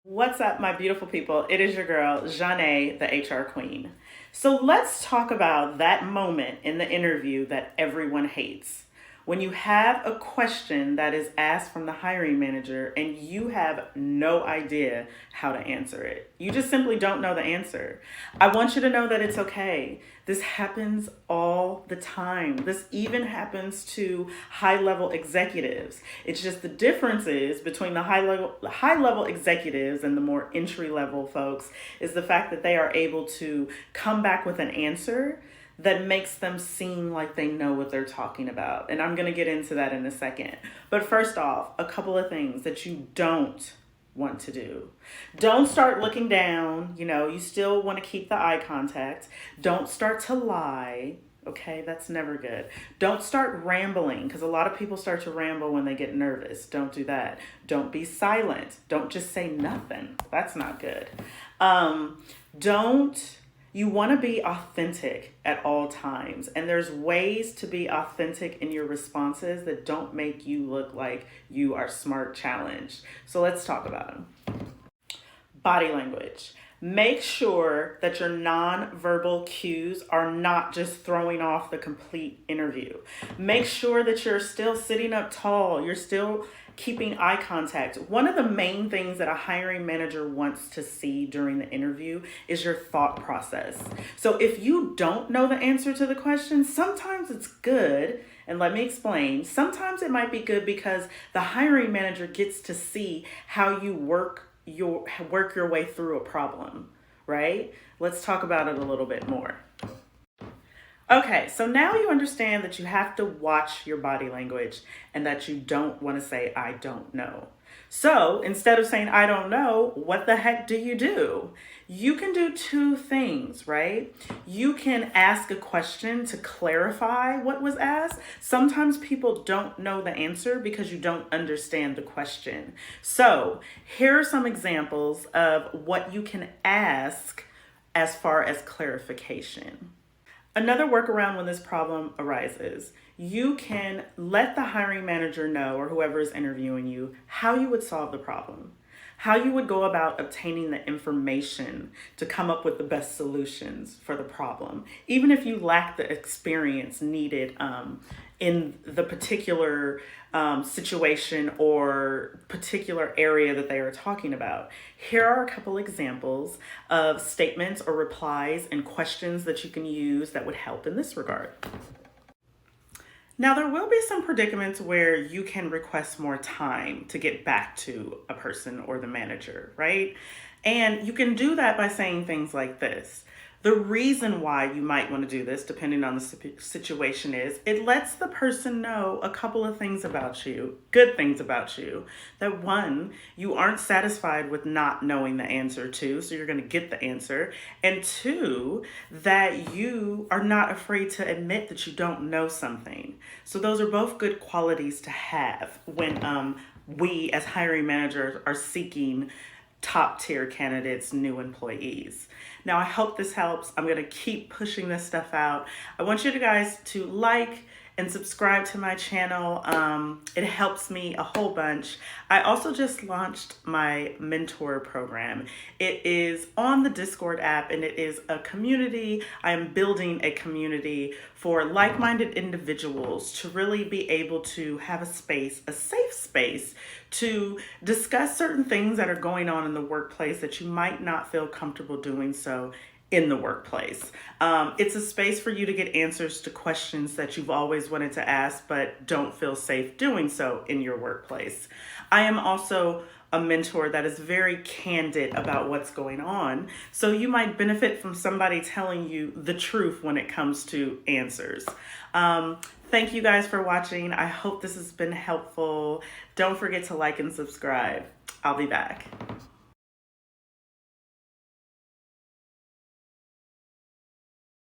What's up, my beautiful people? It is your girl, Janae, the HR queen. So let's talk about that moment in the interview that everyone hates. When you have a question that is asked from the hiring manager and you have no idea how to answer it. You just simply don't know the answer. I want you to know that it's okay. This happens all the time. This even happens to high-level executives. It's just the difference is between the high level executives and the more entry-level folks is the fact that they are able to come back with an answer that makes them seem like they know what they're talking about. And I'm gonna get into that in a second. But first off, a couple of things that you don't want to do. Don't start looking down, you still wanna keep the eye contact. Don't start to lie. Okay, that's never good. Don't start rambling because a lot of people start to ramble when they get nervous. Don't do that. Don't be silent. Don't just say nothing. That's not good. You want to be authentic at all times. And there's ways to be authentic in your responses that don't make you look like you are smart challenged. So let's talk about them. Body language. Make sure that your nonverbal cues are not just throwing off the complete interview. Make sure that you're still sitting up tall. You're still keeping eye contact. One of the main things that a hiring manager wants to see during the interview is your thought process. So if you don't know the answer to the question, sometimes it's good. And let me explain. Sometimes it might be good because the hiring manager gets to see how you work your way through a problem, right? Let's talk about it a little bit more. Okay, so now you understand that you have to watch your body language and that you don't want to say, I don't know. So instead of saying, I don't know, what the heck do? You can do two things, right? You can ask a question to clarify what was asked. Sometimes people don't know the answer because you don't understand the question. So here are some examples of what you can ask as far as clarification. Another workaround when this problem arises, you can let the hiring manager know, or whoever is interviewing you, how you would solve the problem, how you would go about obtaining the information to come up with the best solutions for the problem, even if you lack the experience needed in the particular situation or particular area that they are talking about. Here are a couple examples of statements or replies and questions that you can use that would help in this regard. Now, there will be some predicaments where you can request more time to get back to a person or the manager, right? And you can do that by saying things like this. The reason why you might want to do this, depending on the situation, is it lets the person know a couple of things about you, good things about you. That one, you aren't satisfied with not knowing the answer to, so you're going to get the answer. And two, that you are not afraid to admit that you don't know something. So those are both good qualities to have when we as hiring managers are seeking top tier candidates, new employees. Now, I hope this helps. I'm going to keep pushing this stuff out. I want you guys to like and subscribe to my channel. It helps me a whole bunch. I also just launched my mentor program. It is on the Discord app and it is a community. I am building a community for like-minded individuals to really be able to have a space, a safe space to discuss certain things that are going on in the workplace that you might not feel comfortable doing so in the workplace. It's a space for you to get answers to questions that you've always wanted to ask but don't feel safe doing so in your workplace. I am also a mentor that is very candid about what's going on. So you might benefit from somebody telling you the truth when it comes to answers. Thank you guys for watching. I hope this has been helpful. Don't forget to like and subscribe. I'll be back.